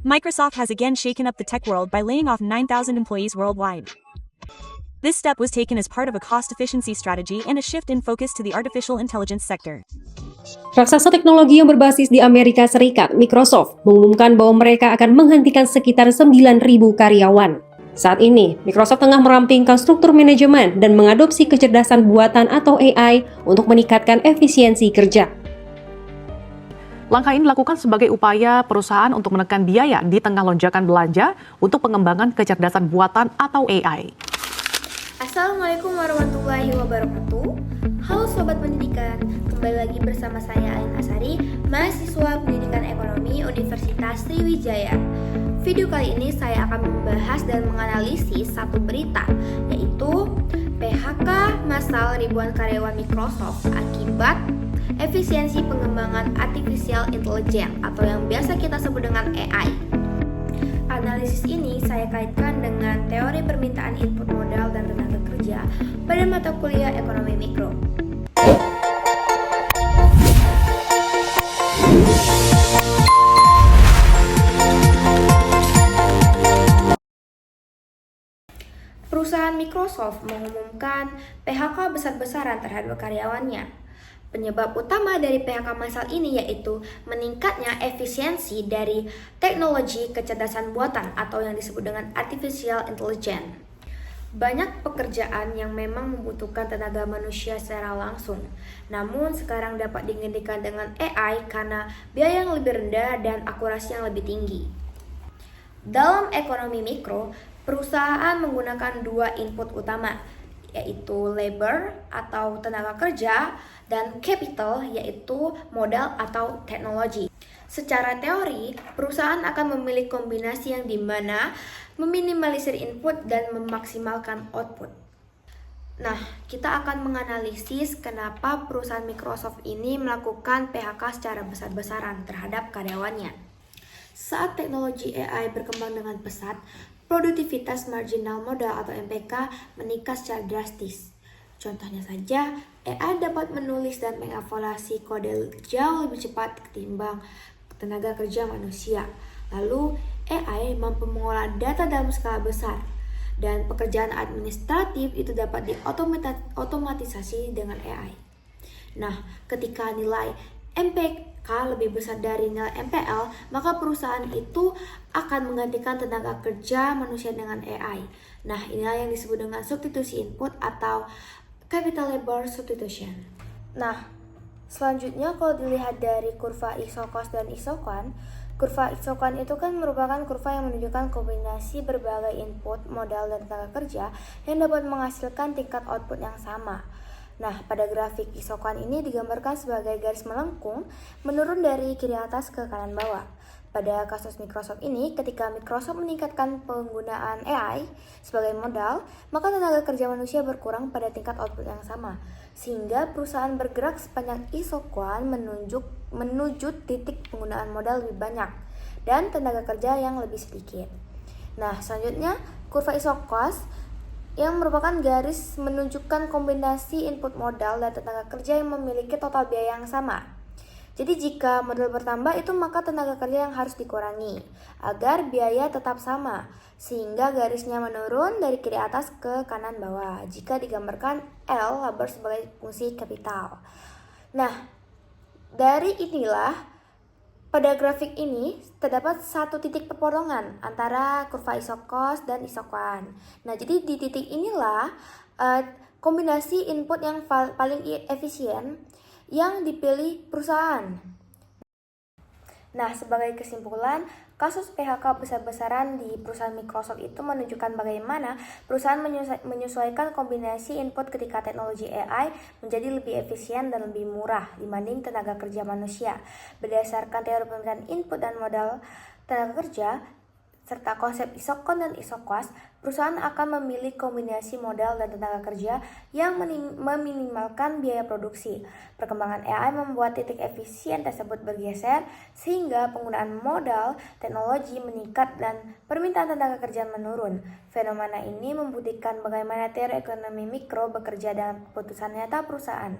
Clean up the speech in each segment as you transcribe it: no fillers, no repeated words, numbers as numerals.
Microsoft has again shaken up the tech world by laying off 9,000 employees worldwide. This step was taken as part of a cost efficiency strategy and a shift in focus to the artificial intelligence sector. Raksasa teknologi yang berbasis di Amerika Serikat, Microsoft, mengumumkan bahwa mereka akan menghentikan sekitar 9.000 karyawan. Saat ini, Microsoft tengah merampingkan struktur manajemen dan mengadopsi kecerdasan buatan atau AI untuk meningkatkan efisiensi kerja. Langkah ini dilakukan sebagai upaya perusahaan untuk menekan biaya di tengah lonjakan belanja untuk pengembangan kecerdasan buatan atau AI. Assalamualaikum warahmatullahi wabarakatuh. Halo Sobat Pendidikan, kembali lagi bersama saya Ain Asari, mahasiswa Pendidikan Ekonomi Universitas Sriwijaya. Video kali ini saya akan membahas dan menganalisis satu berita, yaitu PHK massal ribuan karyawan Microsoft akibat efisiensi pengembangan artificial intelligence atau yang biasa kita sebut dengan AI. Analisis ini saya kaitkan dengan teori permintaan input modal dan tenaga kerja pada mata kuliah ekonomi mikro. Perusahaan Microsoft mengumumkan PHK besar-besaran terhadap karyawannya. Penyebab utama dari PHK massal ini yaitu meningkatnya efisiensi dari teknologi kecerdasan buatan atau yang disebut dengan artificial intelligence. Banyak pekerjaan yang memang membutuhkan tenaga manusia secara langsung, namun sekarang dapat digantikan dengan AI karena biaya yang lebih rendah dan akurasi yang lebih tinggi. Dalam ekonomi mikro, perusahaan menggunakan dua input utama, yaitu labor atau tenaga kerja dan capital yaitu modal atau teknologi. Secara teori, perusahaan akan memilih kombinasi yang dimana meminimalisir input dan memaksimalkan output. Nah, kita akan menganalisis kenapa perusahaan Microsoft ini melakukan PHK secara besar-besaran terhadap karyawannya. Saat teknologi AI berkembang dengan pesat, produktivitas marginal modal atau MPK meningkat secara drastis. Contohnya saja, AI dapat menulis dan mengevaluasi kode jauh lebih cepat ketimbang tenaga kerja manusia. Lalu, AI mampu mengolah data dalam skala besar, dan pekerjaan administratif itu dapat diotomatisasi dengan AI. Nah, ketika nilai MPK lebih besar dari nilai MPL, maka perusahaan itu akan menggantikan tenaga kerja manusia dengan AI. Nah, inilah yang disebut dengan substitusi input atau capital labor substitution. Nah, selanjutnya kalau dilihat dari kurva isocos dan isokan, kurva isokan itu kan merupakan kurva yang menunjukkan kombinasi berbagai input, modal, dan tenaga kerja yang dapat menghasilkan tingkat output yang sama. Nah, pada grafik isokan ini digambarkan sebagai garis melengkung menurun dari kiri atas ke kanan bawah. Pada kasus Microsoft ini, ketika Microsoft meningkatkan penggunaan AI sebagai modal, maka tenaga kerja manusia berkurang pada tingkat output yang sama, sehingga perusahaan bergerak sepanjang isokan menuju titik penggunaan modal lebih banyak dan tenaga kerja yang lebih sedikit. Nah, selanjutnya kurva isokos yang merupakan garis menunjukkan kombinasi input modal dan tenaga kerja yang memiliki total biaya yang sama. Jadi jika modal bertambah itu maka tenaga kerja yang harus dikurangi agar biaya tetap sama, sehingga garisnya menurun dari kiri atas ke kanan bawah jika digambarkan L labor sebagai fungsi kapital. Nah, dari inilah pada grafik ini terdapat satu titik perpotongan antara kurva isokos dan isokan. Nah, jadi di titik inilah kombinasi input yang paling efisien yang dipilih perusahaan. Nah, sebagai kesimpulan, kasus PHK besar-besaran di perusahaan Microsoft itu menunjukkan bagaimana perusahaan menyesuaikan kombinasi input ketika teknologi AI menjadi lebih efisien dan lebih murah dibanding tenaga kerja manusia. Berdasarkan teori permintaan input dan modal tenaga kerja, serta konsep isokon dan isokos, perusahaan akan memilih kombinasi modal dan tenaga kerja yang meminimalkan biaya produksi. Perkembangan AI membuat titik efisien tersebut bergeser, sehingga penggunaan modal teknologi meningkat dan permintaan tenaga kerja menurun. Fenomena ini membuktikan bagaimana teori ekonomi mikro bekerja dalam keputusan nyata perusahaan.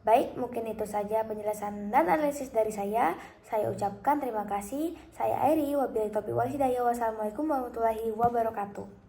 Baik, mungkin itu saja penjelasan dan analisis dari saya. Saya ucapkan terima kasih. Saya Airi, wabillahi taufiq wal hidayah. Wassalamualaikum warahmatullahi wabarakatuh.